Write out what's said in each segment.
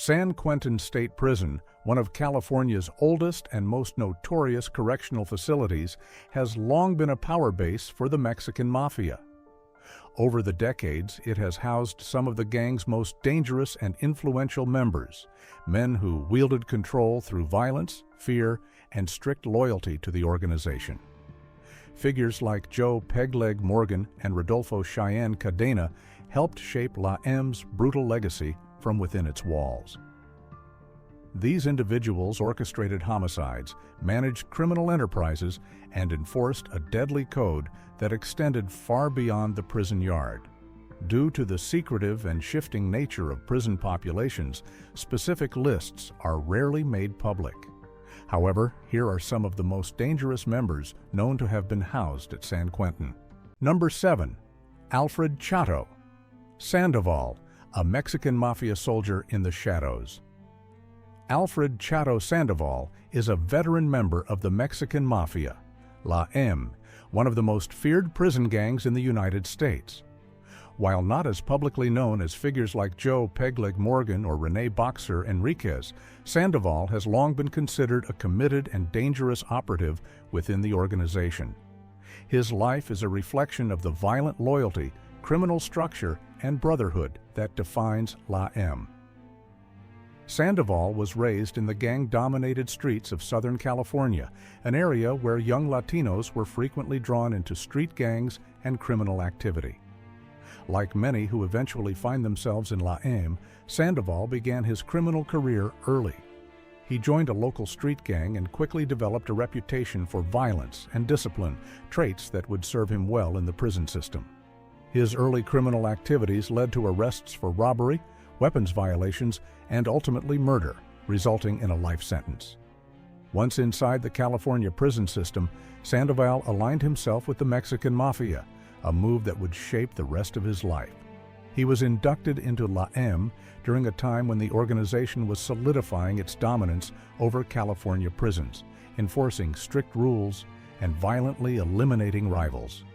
San Quentin State Prison, one of California's oldest and most notorious correctional facilities, has long been a power base for the Mexican Mafia. Over the decades, it has housed some of the gang's most dangerous and influential members, men who wielded control through violence, fear, and strict loyalty to the organization. Figures like Pegle Morgan and Rodulfo Cadena helped shape La M's brutal legacy from within its walls. These individuals orchestrated homicides, managed criminal enterprises, and enforced a deadly code that extended far beyond the prison yard. Due to the secretive and shifting nature of prison populations, specific lists are rarely made public. However, here are some of the most dangerous members known to have been housed at San Quentin. Number 7. Alfred Cado. Sandival, a Mexican Mafia soldier in the shadows. Alfred Cado Sandival is a veteran member of the Mexican Mafia, La M, one of the most feared prison gangs in the United States. While not as publicly known as figures like Pegle Morgan or Rene Boxer Enriquez, Sandival has long been considered a committed and dangerous operative within the organization. His life is a reflection of the violent loyalty, criminal structure, and brotherhood that defines La M. Sandival was raised in the gang-dominated streets of Southern California, an area where young Latinos were frequently drawn into street gangs and criminal activity. Like many who eventually find themselves in La M, Sandival began his criminal career early. He joined a local street gang and quickly developed a reputation for violence and discipline, traits that would serve him well in the prison system. His early criminal activities led to arrests for robbery, weapons violations, and ultimately murder, resulting in a life sentence. Once inside the California prison system, Sandival aligned himself with the Mexican Mafia, a move that would shape the rest of his life. He was inducted into La M during a time when the organization was solidifying its dominance over California prisons, enforcing strict rules and violently eliminating rivals.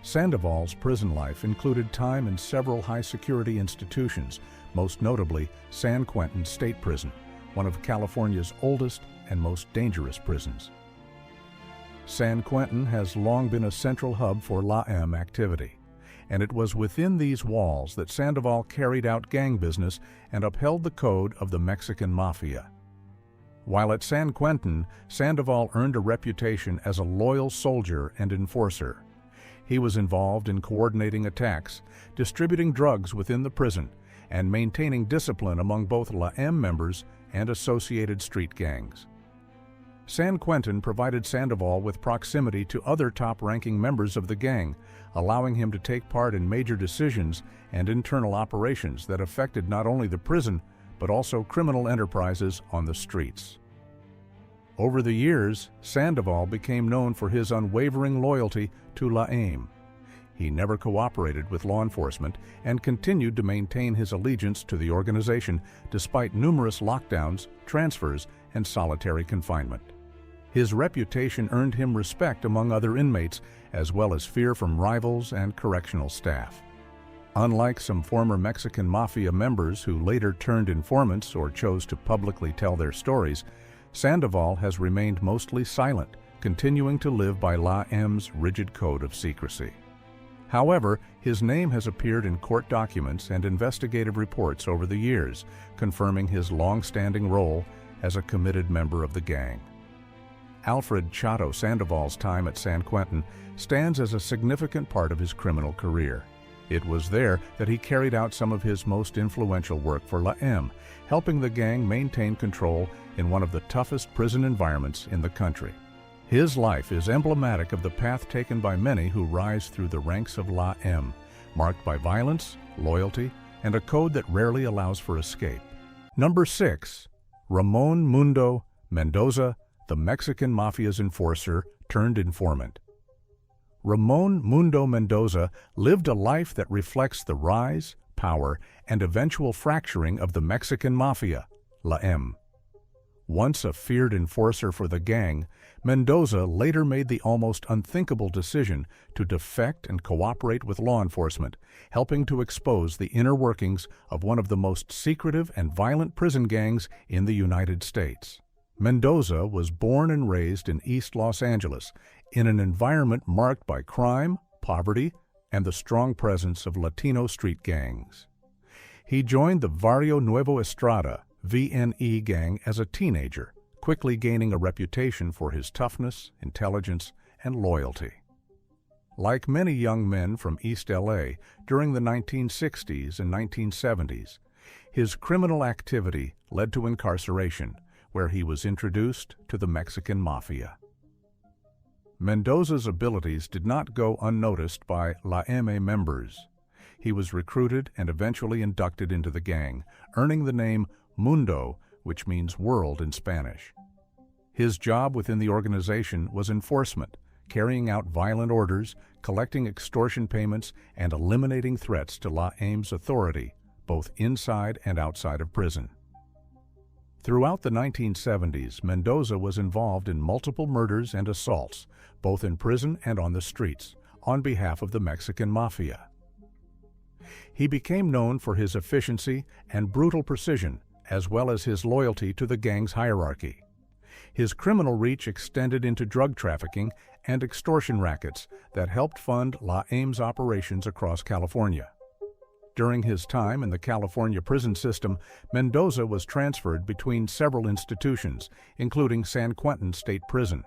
Sandival's prison life included time in several high-security institutions, most notably San Quentin State Prison, one of California's oldest and most dangerous prisons. San Quentin has long been a central hub for La M activity, and it was within these walls that Sandival carried out gang business and upheld the code of the Mexican Mafia. While at San Quentin, Sandival earned a reputation as a loyal soldier and enforcer. He was involved in coordinating attacks, distributing drugs within the prison, and maintaining discipline among both La M members and associated street gangs. San Quentin provided Sandival with proximity to other top-ranking members of the gang, allowing him to take part in major decisions and internal operations that affected not only the prison, but also criminal enterprises on the streets. Over the years, Sandival became known for his unwavering loyalty to La M. He never cooperated with law enforcement and continued to maintain his allegiance to the organization despite numerous lockdowns, transfers, and solitary confinement. His reputation earned him respect among other inmates, as well as fear from rivals and correctional staff. Unlike some former Mexican Mafia members who later turned informants or chose to publicly tell their stories, Sandival has remained mostly silent, continuing to live by La M's rigid code of secrecy. However, his name has appeared in court documents and investigative reports over the years, confirming his long-standing role as a committed member of the gang. Alfred Cado Sandival's time at San Quentin stands as a significant part of his criminal career. It was there that he carried out some of his most influential work for La M, helping the gang maintain control in one of the toughest prison environments in the country. His life is emblematic of the path taken by many who rise through the ranks of La M, marked by violence, loyalty, and a code that rarely allows for escape. Number 6. Rammon Mundo Mendoza, the Mexican Mafia's enforcer turned informant. Rammon Mundo Mendoza lived a life that reflects the rise, power, and eventual fracturing of the Mexican Mafia, La M. Once a feared enforcer for the gang, Mendoza later made the almost unthinkable decision to defect and cooperate with law enforcement, helping to expose the inner workings of one of the most secretive and violent prison gangs in the United States. Mendoza was born and raised in East Los Angeles, in an environment marked by crime, poverty, and the strong presence of Latino street gangs. He joined the Barrio Nuevo Estrada (VNE) gang as a teenager, quickly gaining a reputation for his toughness, intelligence, and loyalty. Like many young men from East LA during the 1960s and 1970s, his criminal activity led to incarceration, where he was introduced to the Mexican Mafia. Mendoza's abilities did not go unnoticed by La M members. He was recruited and eventually inducted into the gang, earning the name Mundo, which means world in Spanish. His job within the organization was enforcement, carrying out violent orders, collecting extortion payments, and eliminating threats to La M's authority, both inside and outside of prison. Throughout the 1970s, Mendoza was involved in multiple murders and assaults, both in prison and on the streets, on behalf of the Mexican Mafia. He became known for his efficiency and brutal precision, as well as his loyalty to the gang's hierarchy. His criminal reach extended into drug trafficking and extortion rackets that helped fund La M's operations across California. During his time in the California prison system, Mendoza was transferred between several institutions, including San Quentin State Prison.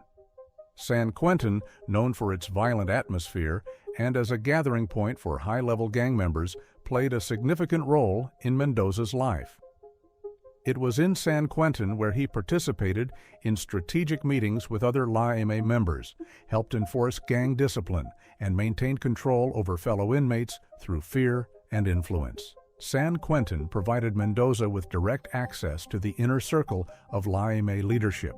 San Quentin, known for its violent atmosphere and as a gathering point for high-level gang members, played a significant role in Mendoza's life. It was in San Quentin where he participated in strategic meetings with other La M members, helped enforce gang discipline, and maintained control over fellow inmates through fear and influence. San Quentin provided Mendoza with direct access to the inner circle of La M leadership.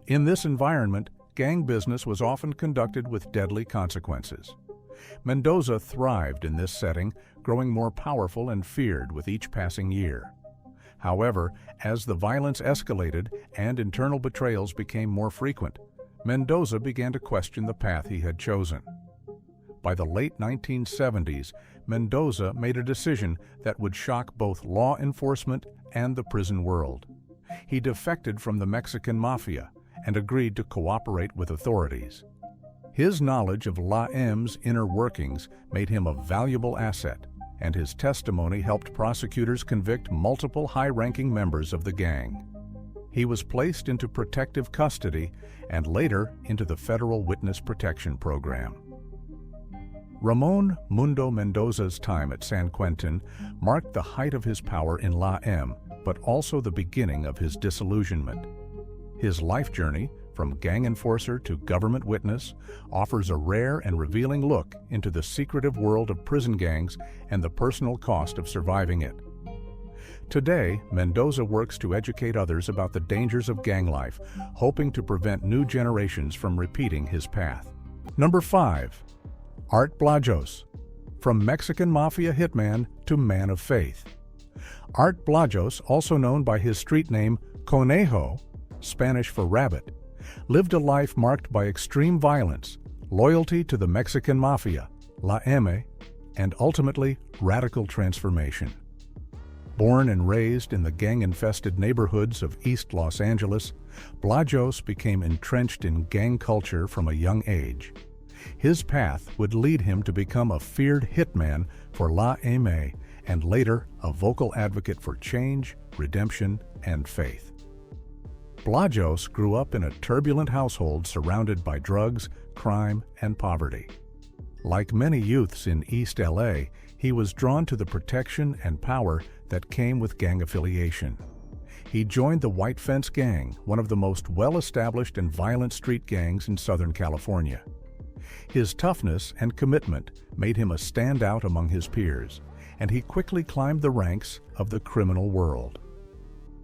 In this environment, gang business was often conducted with deadly consequences. Mendoza thrived in this setting, growing more powerful and feared with each passing year. However, as the violence escalated and internal betrayals became more frequent, Mendoza began to question the path he had chosen. By the late 1970s, Mendoza made a decision that would shock both law enforcement and the prison world. He defected from the Mexican Mafia and agreed to cooperate with authorities. His knowledge of La M's inner workings made him a valuable asset, and his testimony helped prosecutors convict multiple high-ranking members of the gang. He was placed into protective custody and later into the Federal Witness Protection Program. Ramon Mundo Mendoza's time at San Quentin marked the height of his power in La M, but also the beginning of his disillusionment. His life journey, from gang enforcer to government witness, offers a rare and revealing look into the secretive world of prison gangs and the personal cost of surviving it. Today, Mendoza works to educate others about the dangers of gang life, hoping to prevent new generations from repeating his path. Number 5. Art Blajos. From Mexican Mafia hitman to man of faith. Art Blajos, also known by his street name Conejo, Spanish for rabbit, lived a life marked by extreme violence, loyalty to the Mexican Mafia, La M, and ultimately radical transformation. Born and raised in the gang-infested neighborhoods of East Los Angeles, Blajos became entrenched in gang culture from a young age. His path would lead him to become a feared hitman for La M and later a vocal advocate for change, redemption, and faith. Blajos grew up in a turbulent household surrounded by drugs, crime, and poverty. Like many youths in East LA, he was drawn to the protection and power that came with gang affiliation. He joined the White Fence Gang, one of the most well-established and violent street gangs in Southern California. His toughness and commitment made him a standout among his peers, and he quickly climbed the ranks of the criminal world.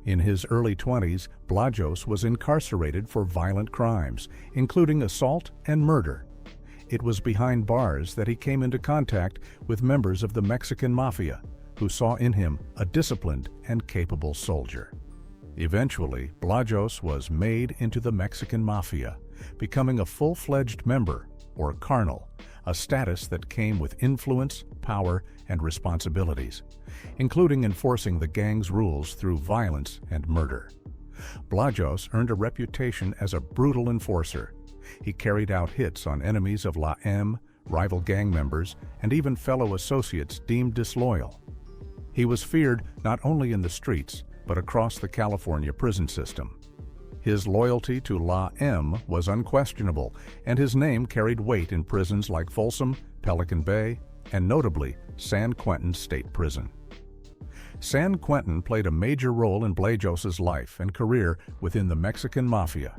In his early 20s, Blajos was incarcerated for violent crimes, including assault and murder. It was behind bars that he came into contact with members of the Mexican Mafia, who saw in him a disciplined and capable soldier. Eventually, Blajos was made into the Mexican Mafia, becoming a full-fledged member, or carnal, a status that came with influence, power, and responsibilities, including enforcing the gang's rules through violence and murder. Blajos earned a reputation as a brutal enforcer. He carried out hits on enemies of La M, rival gang members, and even fellow associates deemed disloyal. He was feared not only in the streets, but across the California prison system. His loyalty to La M was unquestionable, and his name carried weight in prisons like Folsom, Pelican Bay, and notably San Quentin State Prison. San Quentin played a major role in Blajos' life and career within the Mexican Mafia.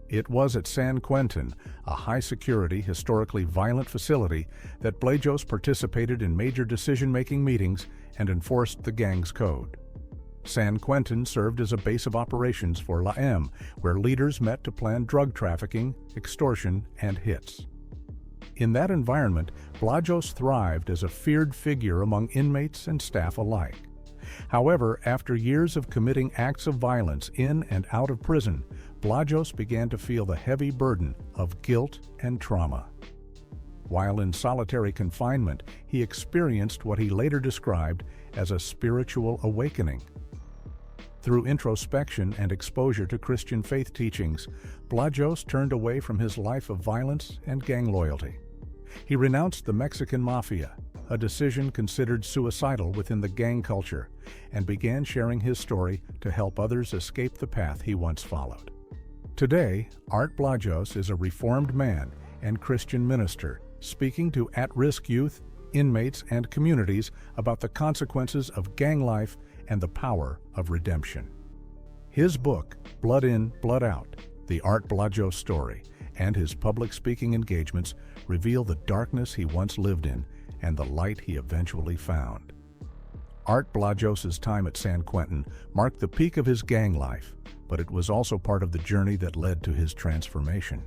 It was at San Quentin, a high-security, historically violent facility, that Blajos participated in major decision-making meetings and enforced the gang's code. San Quentin served as a base of operations for La M, where leaders met to plan drug trafficking, extortion, and hits. In that environment, Blajos thrived as a feared figure among inmates and staff alike. However, after years of committing acts of violence in and out of prison, Blajos began to feel the heavy burden of guilt and trauma. While in solitary confinement, he experienced what he later described as a spiritual awakening. Through introspection and exposure to Christian faith teachings, Blajos turned away from his life of violence and gang loyalty. He renounced the Mexican Mafia, a decision considered suicidal within the gang culture, and began sharing his story to help others escape the path he once followed. Today, Art Blajos is a reformed man and Christian minister, speaking to at-risk youth, inmates, and communities about the consequences of gang life and the power of redemption. His book, Blood In, Blood Out: The Art Blajos Story, and his public speaking engagements reveal the darkness he once lived in and the light he eventually found. Art Blajos' time at San Quentin marked the peak of his gang life, but it was also part of the journey that led to his transformation.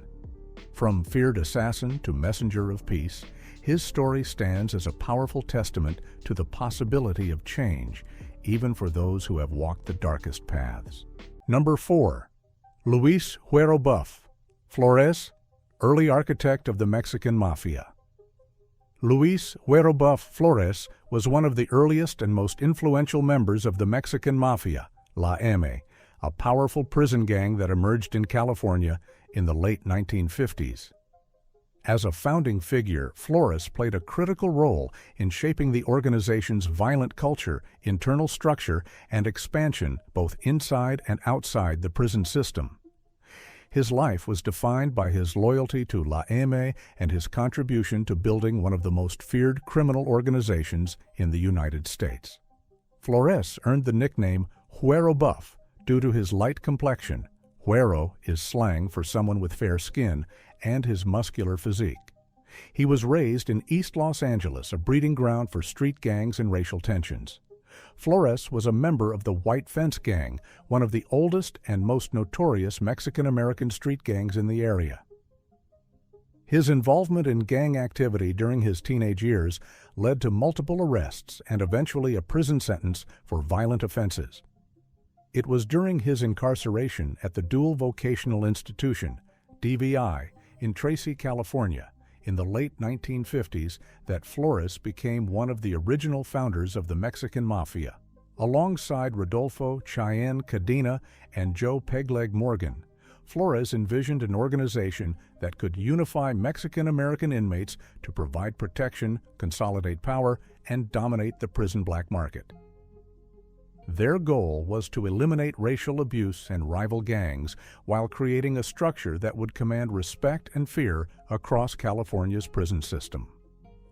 From feared assassin to messenger of peace, his story stands as a powerful testament to the possibility of change, even for those who have walked the darkest paths. Number 4. Luis Herrobuff, Flores, early architect of the Mexican Mafia. Luis Herrobuff Flores was one of the earliest and most influential members of the Mexican Mafia, La M, a powerful prison gang that emerged in California in the late 1950s. As a founding figure, Flores played a critical role in shaping the organization's violent culture, internal structure, and expansion both inside and outside the prison system. His life was defined by his loyalty to La M and his contribution to building one of the most feared criminal organizations in the United States. Flores earned the nickname Herrobuff due to his light complexion. Huero is slang for someone with fair skin, and his muscular physique. He was raised in East Los Angeles, a breeding ground for street gangs and racial tensions. Flores was a member of the White Fence Gang, one of the oldest and most notorious Mexican-American street gangs in the area. His involvement in gang activity during his teenage years led to multiple arrests and eventually a prison sentence for violent offenses. It was during his incarceration at the Dual Vocational Institution, DVI, in Tracy, California, in the late 1950s that Flores became one of the original founders of the Mexican Mafia. Alongside Rodulfo, Cheyenne, Cadena, and Joe Pegle Morgan, Flores envisioned an organization that could unify Mexican-American inmates to provide protection, consolidate power, and dominate the prison black market. Their goal was to eliminate racial abuse and rival gangs while creating a structure that would command respect and fear across California's prison system.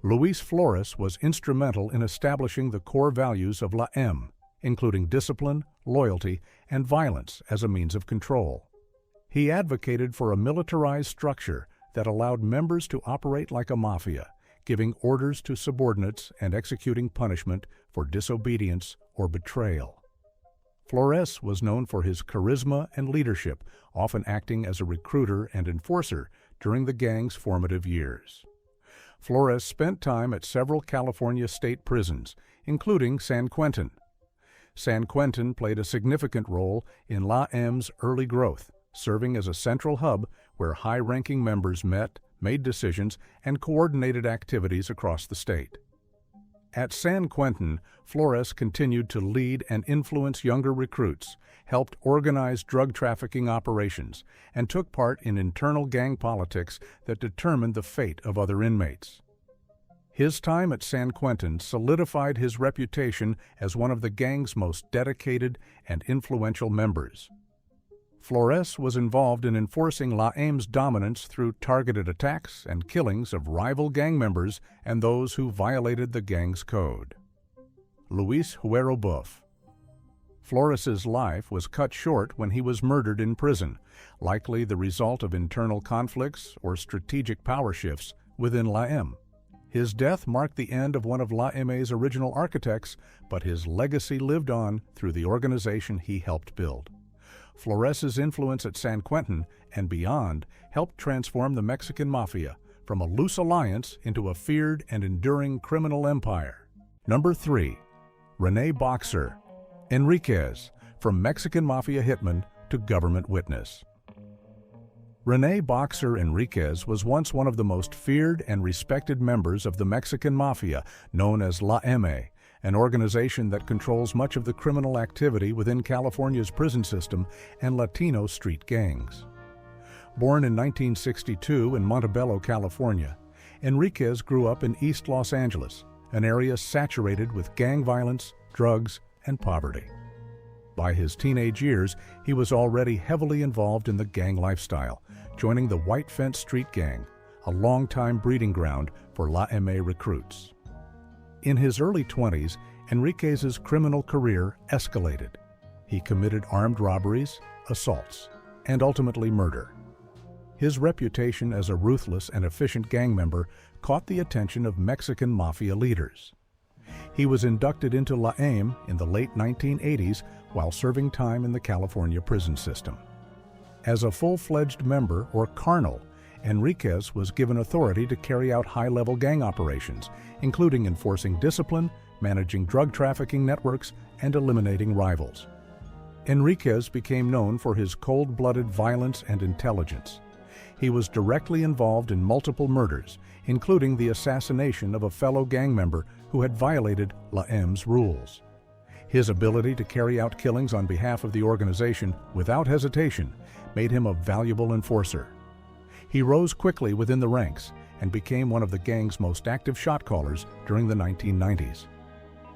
Luis Flores was instrumental in establishing the core values of La M, including discipline, loyalty, and violence as a means of control. He advocated for a militarized structure that allowed members to operate like a mafia, giving orders to subordinates and executing punishment for disobedience or betrayal. Flores was known for his charisma and leadership, often acting as a recruiter and enforcer during the gang's formative years. Flores spent time at several California state prisons, including San Quentin. San Quentin played a significant role in La M's early growth, serving as a central hub where high-ranking members met, made decisions, and coordinated activities across the state. At San Quentin, Flores continued to lead and influence younger recruits, helped organize drug trafficking operations, and took part in internal gang politics that determined the fate of other inmates. His time at San Quentin solidified his reputation as one of the gang's most dedicated and influential members. Flores was involved in enforcing La M's dominance through targeted attacks and killings of rival gang members and those who violated the gang's code. Luis Herrobuff. Flores's life was cut short when he was murdered in prison, likely the result of internal conflicts or strategic power shifts within La M. His death marked the end of one of La M's original architects, but his legacy lived on through the organization he helped build. Flores's influence at San Quentin and beyond helped transform the Mexican Mafia from a loose alliance into a feared and enduring criminal empire. Number 3. René Boxer. Enriquez, from Mexican Mafia hitman to government witness. René Boxer Enriquez was once one of the most feared and respected members of the Mexican Mafia, known as La M, an organization that controls much of the criminal activity within California's prison system and Latino street gangs. Born in 1962 in Montebello, California, Enriquez grew up in East Los Angeles, an area saturated with gang violence, drugs, and poverty. By his teenage years, he was already heavily involved in the gang lifestyle, joining the White Fence Street Gang, a longtime breeding ground for La M recruits. In his early 20s, Enriquez's criminal career escalated. He committed armed robberies, assaults, and ultimately murder. His reputation as a ruthless and efficient gang member caught the attention of Mexican Mafia leaders. He was inducted into La M in the late 1980s while serving time in the California prison system. As a full-fledged member, or carnal, Enriquez was given authority to carry out high-level gang operations, including enforcing discipline, managing drug trafficking networks, and eliminating rivals. Enriquez became known for his cold-blooded violence and intelligence. He was directly involved in multiple murders, including the assassination of a fellow gang member who had violated La M's rules. His ability to carry out killings on behalf of the organization without hesitation made him a valuable enforcer. He rose quickly within the ranks and became one of the gang's most active shot callers during the 1990s.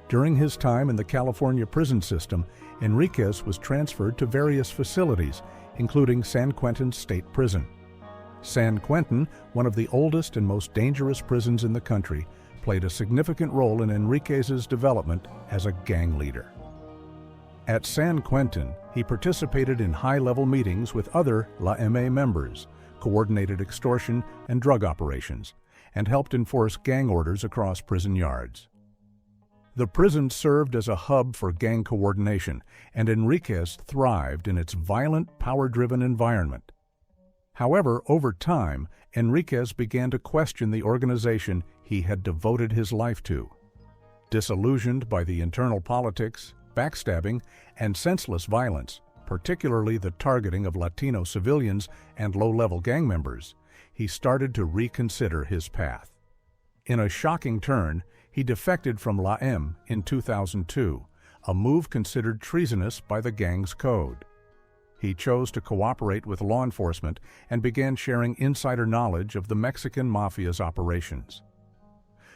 During his time in the California prison system, Enriquez was transferred to various facilities, including San Quentin State Prison. San Quentin, one of the oldest and most dangerous prisons in the country, played a significant role in Enriquez's development as a gang leader. At San Quentin, he participated in high-level meetings with other La M members, coordinated extortion and drug operations, and helped enforce gang orders across prison yards. The prison served as a hub for gang coordination, and Enriquez thrived in its violent, power-driven environment. However, over time, Enriquez began to question the organization he had devoted his life to. Disillusioned by the internal politics, backstabbing, and senseless violence, particularly the targeting of Latino civilians and low-level gang members, he started to reconsider his path. In a shocking turn, he defected from La M in 2002, a move considered treasonous by the gang's code. He chose to cooperate with law enforcement and began sharing insider knowledge of the Mexican Mafia's operations.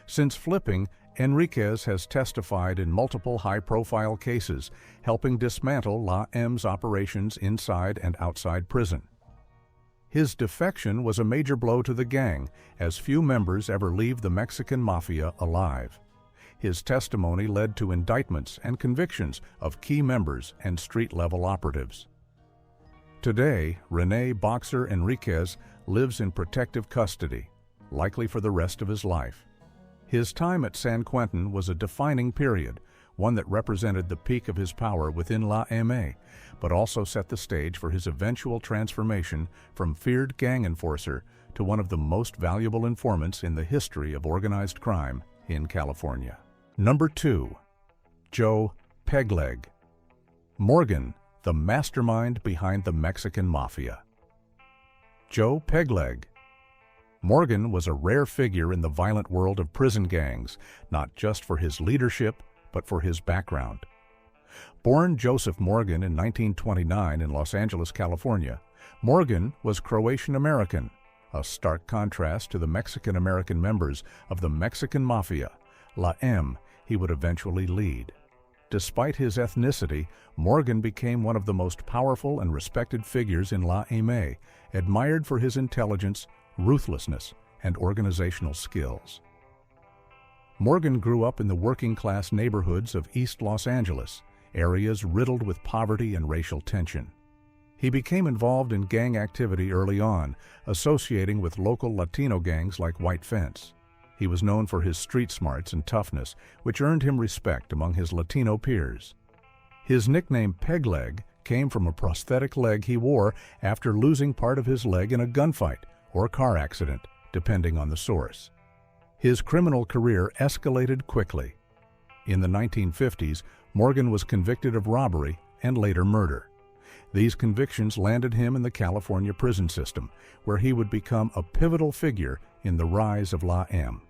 Since flipping, Enriquez has testified in multiple high-profile cases, helping dismantle La M's operations inside and outside prison. His defection was a major blow to the gang, as few members ever leave the Mexican Mafia alive. His testimony led to indictments and convictions of key members and street-level operatives. Today, René Boxer Enriquez lives in protective custody, likely for the rest of his life. His time at San Quentin was a defining period, one that represented the peak of his power within La M, but also set the stage for his eventual transformation from feared gang enforcer to one of the most valuable informants in the history of organized crime in California. Number 2. Joe Pegleg, Morgan, the mastermind behind the Mexican Mafia. Joe Pegleg. Morgan was a rare figure in the violent world of prison gangs, not just for his leadership, but for his background. Born Joseph Morgan in 1929 in Los Angeles, California, Morgan was Croatian-American, a stark contrast to the Mexican-American members of the Mexican Mafia, La M, he would eventually lead. Despite his ethnicity, Morgan became one of the most powerful and respected figures in La M, admired for his intelligence, ruthlessness, and organizational skills. Morgan grew up in the working-class neighborhoods of East Los Angeles, areas riddled with poverty and racial tension. He became involved in gang activity early on, associating with local Latino gangs like White Fence. He was known for his street smarts and toughness, which earned him respect among his Latino peers. His nickname Pegleg came from a prosthetic leg he wore after losing part of his leg in a gunfight or car accident, depending on the source. His criminal career escalated quickly. In the 1950s, Morgan was convicted of robbery and later murder. These convictions landed him in the California prison system, where he would become a pivotal figure in the rise of La M.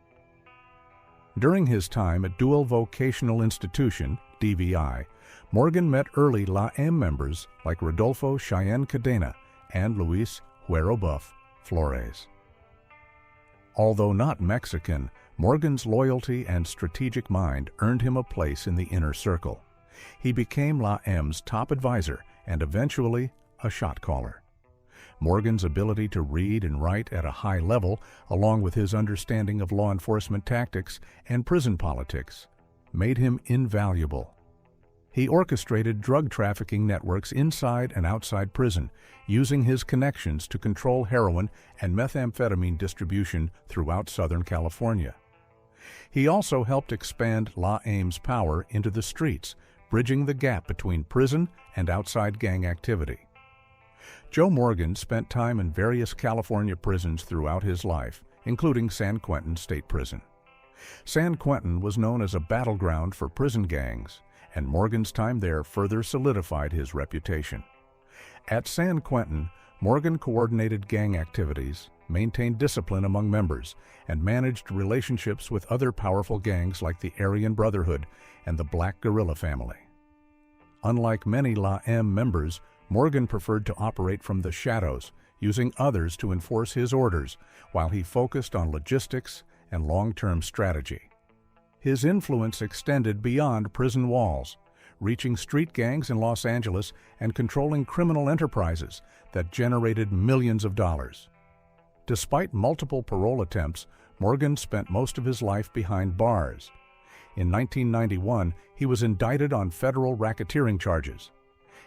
During his time at Dual Vocational Institution, DVI, Morgan met early La M members like Rodulfo Cadena and Luis Herrobuff Flores. Although not Mexican, Morgan's loyalty and strategic mind earned him a place in the inner circle. He became La M's top advisor and eventually a shot caller. Morgan's ability to read and write at a high level, along with his understanding of law enforcement tactics and prison politics, made him invaluable. He orchestrated drug trafficking networks inside and outside prison, using his connections to control heroin and methamphetamine distribution throughout Southern California. He also helped expand La M's power into the streets, bridging the gap between prison and outside gang activity. Joe Morgan spent time in various California prisons throughout his life, including San Quentin State Prison. San Quentin was known as a battleground for prison gangs, and Morgan's time there further solidified his reputation. At San Quentin, Morgan coordinated gang activities, maintained discipline among members, and managed relationships with other powerful gangs like the Aryan Brotherhood and the Black Guerrilla family. Unlike many La M members, Morgan preferred to operate from the shadows, using others to enforce his orders, while he focused on logistics and long-term strategy. His influence extended beyond prison walls, reaching street gangs in Los Angeles and controlling criminal enterprises that generated millions of dollars. Despite multiple parole attempts, Morgan spent most of his life behind bars. In 1991, he was indicted on federal racketeering charges.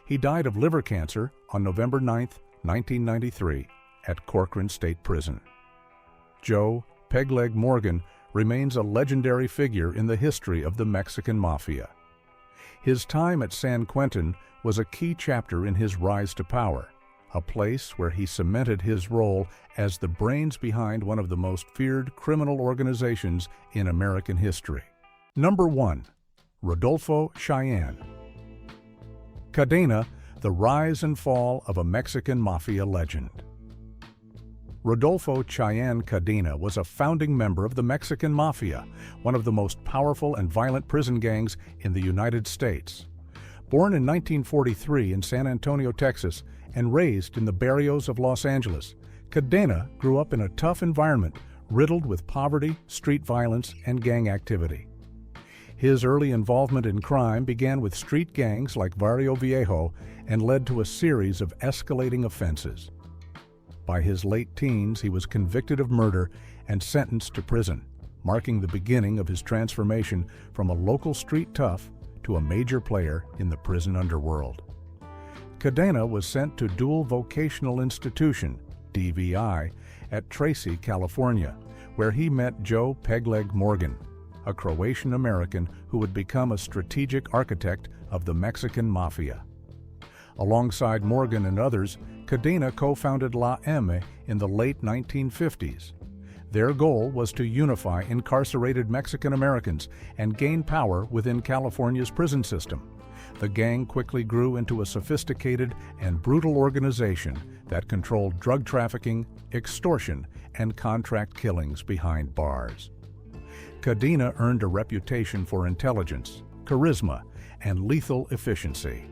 He died of liver cancer on November 9, 1993, at Quentin State Prison. Joe Pegleg Morgan remains a legendary figure in the history of the Mexican Mafia. His time at San Quentin was a key chapter in his rise to power, a place where he cemented his role as the brains behind one of the most feared criminal organizations in American history. Number 1. Rodulfo Cheyenne. Cadena, the rise and fall of a Mexican Mafia legend. Rodulfo Cheyenne Cadena was a founding member of the Mexican Mafia, one of the most powerful and violent prison gangs in the United States. Born in 1943 in San Antonio, Texas, and raised in the barrios of Los Angeles, Cadena grew up in a tough environment riddled with poverty, street violence, and gang activity. His early involvement in crime began with street gangs like Barrio Viejo and led to a series of escalating offenses. By his late teens, he was convicted of murder and sentenced to prison, marking the beginning of his transformation from a local street tough to a major player in the prison underworld. Cadena was sent to Dual Vocational Institution, DVI, at Tracy, California, where he met Joe Pegleg Morgan, a Croatian-American who would become a strategic architect of the Mexican Mafia. Alongside Morgan and others, Cadena co-founded La M in the late 1950s. Their goal was to unify incarcerated Mexican Americans and gain power within California's prison system. the gang quickly grew into a sophisticated and brutal organization that controlled drug trafficking, extortion, and contract killings behind bars. Cadena earned a reputation for intelligence, charisma, and lethal efficiency.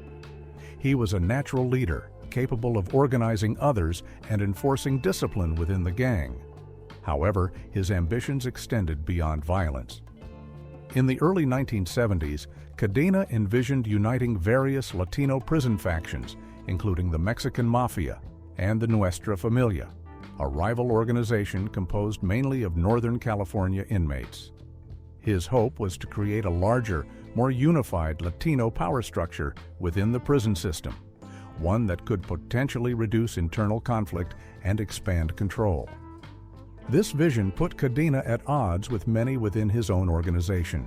He was a natural leader, capable of organizing others and enforcing discipline within the gang. However, his ambitions extended beyond violence. In the early 1970s, Cadena envisioned uniting various Latino prison factions, including the Mexican Mafia and the Nuestra Familia, a rival organization composed mainly of Northern California inmates. His hope was to create a larger, more unified Latino power structure within the prison system, one that could potentially reduce internal conflict and expand control. This vision put Cadena at odds with many within his own organization.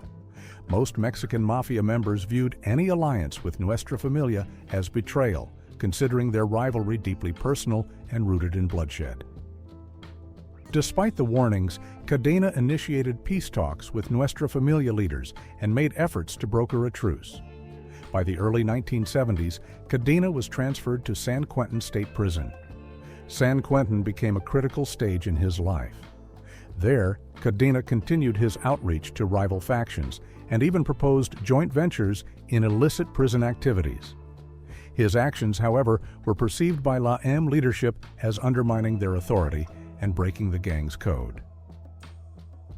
Most Mexican Mafia members viewed any alliance with Nuestra Familia as betrayal, considering their rivalry deeply personal and rooted in bloodshed. Despite the warnings, Cadena initiated peace talks with Nuestra Familia leaders and made efforts to broker a truce. By the early 1970s, Cadena was transferred to San Quentin State Prison. San Quentin became a critical stage in his life. There, Cadena continued his outreach to rival factions and even proposed joint ventures in illicit prison activities. His actions, however, were perceived by La M leadership as undermining their authority and breaking the gang's code.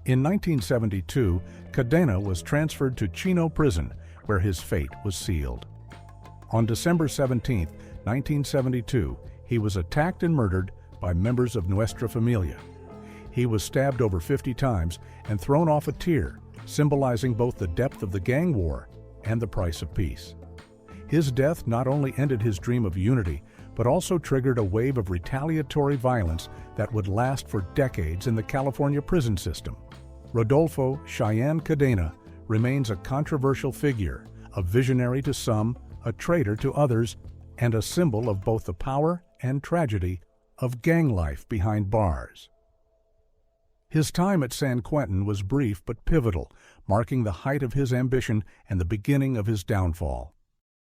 In 1972, Cadena was transferred to Chino Prison, where his fate was sealed. On December 17, 1972, he was attacked and murdered by members of Nuestra Familia. He was stabbed over 50 times and thrown off a tier, symbolizing both the depth of the gang war and the price of peace. His death not only ended his dream of unity, but also triggered a wave of retaliatory violence that would last for decades in the California prison system. Rodulfo Cheyenne Cadena remains a controversial figure, a visionary to some, a traitor to others, and a symbol of both the power and tragedy of gang life behind bars. His time at San Quentin was brief but pivotal, marking the height of his ambition and the beginning of his downfall.